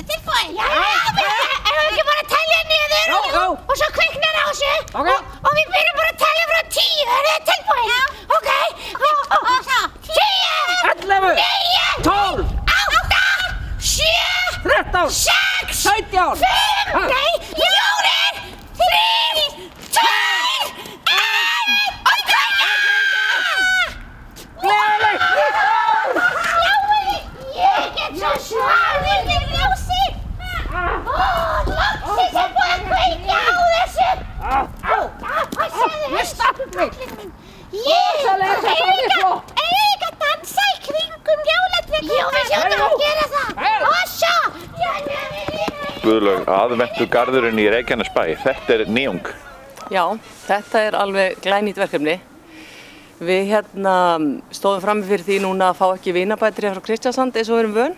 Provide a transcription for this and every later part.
þið tilbúin? Já, erum við ekki bara að telja niður og svo kviknar á þessu og við byrjum bara að telja frá 10, erum þið tilbúin? Já. Ok, og svo 10, 11, 9, 12, 8, 7, 13, 6, 17, 5, nei, 4, 3, 2, 1 og kveikja! Gleðilegt! Ég get svo svalið við ljósi! Loksins er búið að kveikja á þessu! Hvað segðu þér? Stappið mig! Eiga að dansa í kringum jólatréð! Jú, við hljótum að gera það! Og svo! Guðlaug, aðventugarðurinn í Reykjanesbæ, þetta er nýjung. Já, þetta er alveg glænýtt verkefni. Við stóðum frammi fyrir því núna að fá ekki vinabætur frá Kristjánssand eins og við erum vön.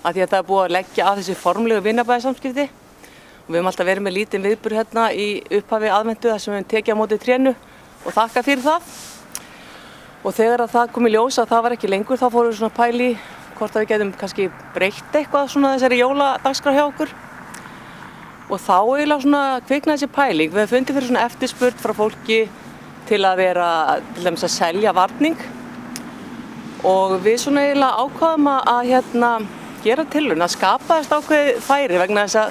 Af því að það er búið að leggja af þessi formlegu vinabæðarsamskipti. Og við höfum alltaf verið með lítinn viðburð í upphafi aðventu þar sem við höfum tekið á móti trénu og þakka fyrir það. Og þegar að það kom í ljós að það var ekki lengur, þá fórum við svona pæli hvort að við getum kannski breytt eitthvað svona þessari jóladagskrá hjá okkur. Og þá eiginlega svona kviknaði þessi pæling. Við höfum fundið fyrir svona eftirspurn frá fólki til að vera, til dæmis að selja varning. Og við svona eiginlega ákváðum að gera tilraun, að skapa þess ákveðið færi vegna þess að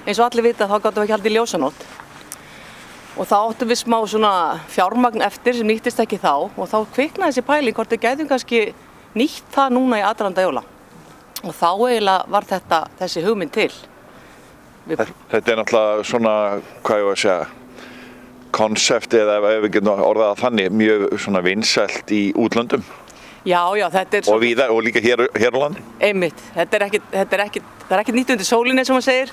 eins og allir vita þá gátum við ekki haldið ljósanótt. Og þá áttum við smá svona fjármagn eftir sem nýttist ekki þá og þá kviknaði þessi pæling hvort við gætum kannski nýtt það núna í aðdraganda jóla. Og þá eiginlega var þessi hugmynd til. Þetta er náttúrulega svona, hvað ég var að segja, konsept eða ef við getum orðað það þannig, mjög svona vinsælt í útlöndum. Já, þetta er og víðar og líka hér á landi. Einmitt, það er ekki nýtt undir sólinni sem maður segir.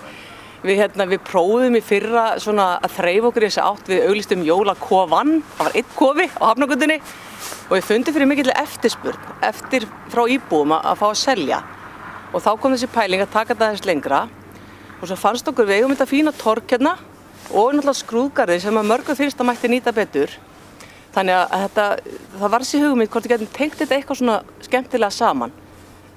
Við prófuðum í fyrra svona að þreifa okkur í þessi átt, við auglýstum jólakofan, það var 1 kofi á Hafnargötunni og við fundum fyrir mikilli eftirspurn frá íbúum að fá að selja. Og þá kom þessi pæling að taka þetta aðeins lengra og svo fannst okkur við eigum þetta fína torg hérna og náttúrulega skrúðgarði sem að mörgum finnst að mætti nýta betur. Þannig að það var þessi hugmynd hvort við getum tengt þetta eitthvað svona skemmtilega saman.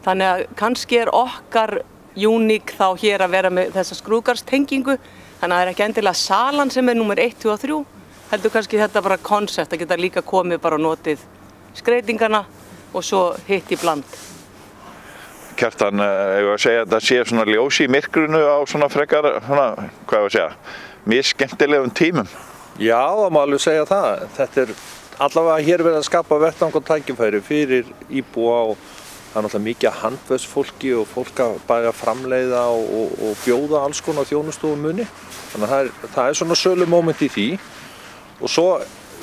Þannig að kannski er okkar uník þá hér að vera með þessa skrúðgarðstengingu. Þannig að það er ekki endilega salan sem er númer 1, 2 og 3. Heldur kannski þetta bara konsept að geta líka komið bara og notið skreytingana og svo hitt í bland. Kjartan, ég var að segja að það sé svona ljós í myrkrinu á svona frekar, hvað ég var að segja, mjög skemmtilegum tímum. Já, það má alveg segja það. Þetta er allavega hér verið að skapa vettvang og tækifæri fyrir íbúa og það er náttúrulega mikið handverksfólki og fólk að bæja framleiða og bjóða alls konar þjónustofum muni. Þannig að það er svona sölumóment í því og svo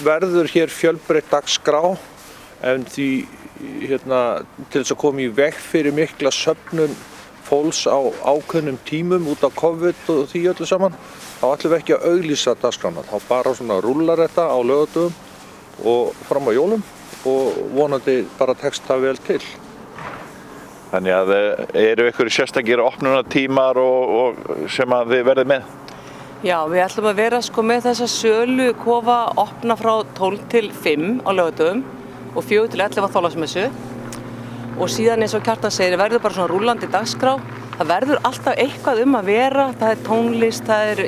verður hér fjölbreytt dagskrá en því til þess að koma í veg fyrir mikla söfnun fólks á ákveðnum tímum út af COVID og því öllu saman. Þá ætlum við ekki að auglýsa dagskrána, þá bara svona rúllar þetta á laugardögum og fram á jólum og vonandi bara tekst það vel til. Þannig að eru ykkur sérstakir opnunartímar og sem að þið verðið með? Já, við ætlum að vera með þessa sölu kofa opna frá 12 til 5 á laugardögum og 4 til 11 á Þorláksmessu. Og síðan eins og Kjartan segir, verður bara svona rúllandi dagskrá. Það verður alltaf eitthvað að vera, það er tónlist, það er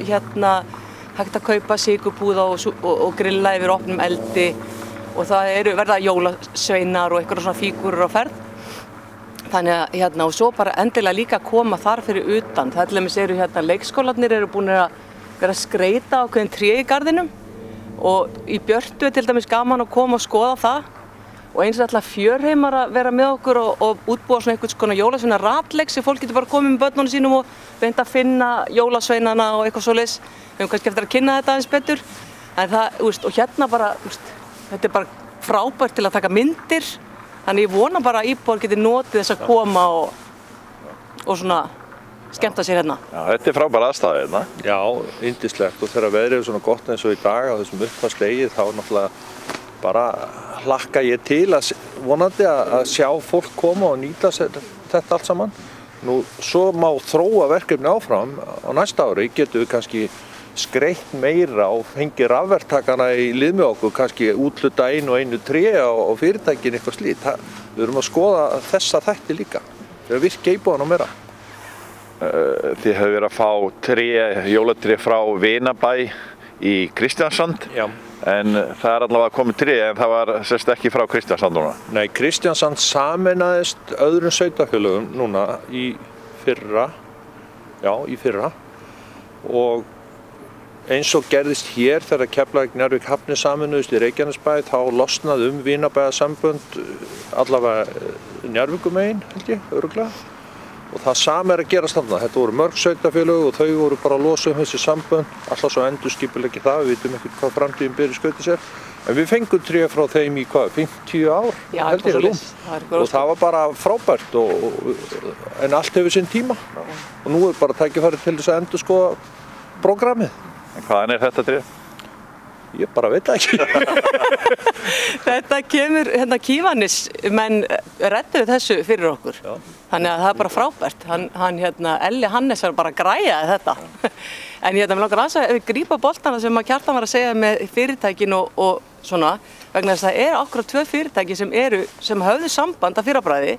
hægt að kaupa sykurbúða og grilla yfir opnum eldi og það verða jólasveinar og eitthvað svona fígúrur á ferð. Þannig að og svo bara endilega líka koma þar fyrir utan. Það til dæmis eru leikskólarnir eru búin að vera að skreyta ákveðin tré í garðinum og í Björtu er til dæmis gaman að koma og skoða það. Og eins og alltaf fjörheimar að vera með okkur og útbúa svona einhvers konar jólasveina ratleik sem fólk getur bara komið með börnunum sínum og reynt að finna jólasveinana og eitthvað svoleiðis. Við höfum kannski eftir að kynna þetta aðeins betur. En það, og bara, þetta er bara frábært til að taka myndir. Þannig ég vona bara að íbúar geti notið þess að koma og svona skemmta sér hérna. Já, þetta er frábær aðstæða hérna. Já, yndislegt og þegar veðrið er svona gott eins og í dag á þessum upphafsdegi þá náttúrulega bara hlakka ég til að vonandi að sjá fólk koma og nýta þetta allt saman. Nú, svo má þróa verkefni áfram á næsta ári, getum við kannski skreytt meira og fengið rafverktakana í lið með okkur, kannski útluta einu tré á fyrirtækin eitthvað slít. Við erum að skoða þessa þætti líka, við virkja íbúðana meira. þið hefur verið að fá jólatré frá Vinabæ í Kristjánssand. Já. En það allavega komið tré, en það var sérst ekki frá Kristjánssand núna. Nei, Kristjánssand sameinaðist öðrum sveitarfélögum núna í fyrra. Og eins og gerðist hér þegar Keflavík, Njarðvík, Hafnir sameinuðust í Reykjanesbæ, þá losnaði Vinabæjarsambönd allavega Njarðvíkumegin, held ég, örugglega. Og það sama að gerast þarna. Þetta voru mörg sveitarfélög og þau voru bara að losa þessi sambönd, alltaf svo endurskipuleggja það, við vitum ekkert hvað framtíðin ber í skauti sér. En við fengum tré frá þeim í 50 ár, held ég, og það var bara frábært, en allt hefur sinn tíma. Og nú bara tækifæri til þess að endurskoða prógrammið. En hvaðan þetta tré? Ég bara veit það ekki. Þetta kemur, Kívanis, menn redduðu þessu fyrir okkur. Já. Þannig að það er bara frábært. Elli Hannes var bara að græja þetta. En ég langar aðeins að grípa boltana sem að Kjartan var að segja með fyrirtækin og svona, vegna þess að það akkurat 2 fyrirtæki sem höfðu samband að fyrrabræði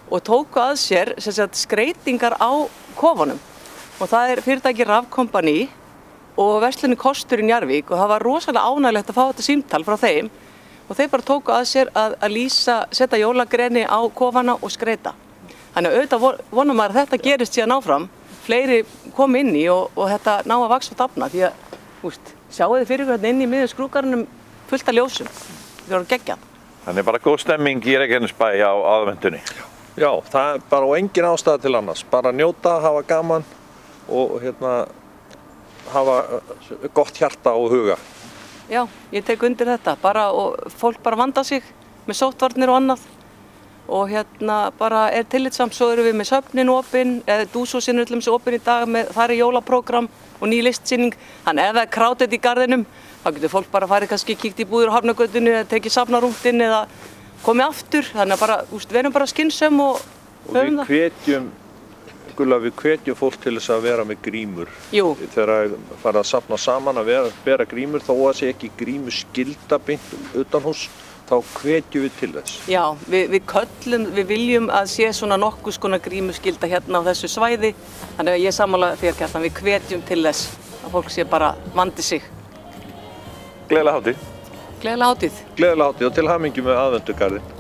og tóku að sér skreytingar á kofunum. Og það er fyrirtæki Raf Company og verslunni Kostur í Njarðvík, og það var rosalega ánægilegt að fá þetta símtal frá þeim og þeir bara tóku að sér að setja jólagreni á kofana og skreyta. Þannig að auðvitað vonum maður að þetta gerist síðan áfram, fleiri kom inn í og þetta ná að vaxa og dafna, því að sjáu þið fyrir hvernig inn í miðjum skrúðgarðinum fullt af ljósum, það voru geggjað. Þannig bara góð stemming í Reykjanesbæ á aðvendunni. Já, það er bara engin ástæða til annars, bara njóta, hafa gaman og hafa gott hjarta og huga. Já, ég tek undir þetta, fólk bara vanda sig með sóttvarnir og annað og bara er tillitsamt. Svo erum við með söfnin opinn, Dúshúsin er allum opinn í dag, það er jólaprógram og ný listsýning. Þannig ef það er krátið í garðinum, þá getur fólk bara farið kannski kíkt í búðir á Hafnargötunni eða tekið safnarúntinn eða komið aftur. Þannig að við erum bara skynsöm og höfum það. Við hvetjum fólk til þess að vera með grímur. Jú. Þegar fara að safna saman að bera grímur, þó að sé ekki grímu skylda beint utanhús, þá hvetjum við til þess. Já, við viljum að sé svona nokkuð skona grímu skylda hérna á þessu svæði. Þannig að ég sammála þér, Kjartan, við hvetjum til þess að fólk sé bara vandi sig. Gleðilega hátíð. Gleðilega hátíð. Gleðilega hátíð og til hamingju með aðventugarðinn.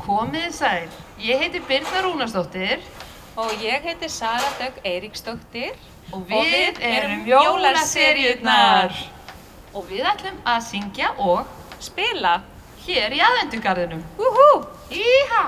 Komið sæl, ég heiti Birna Rúnarsdóttir og ég heiti Sara Dögg Eiríksdóttir og við erum jólaseríurnar og við ætlum að syngja og spila hér í aðventugarðinum. Húhú! Íha!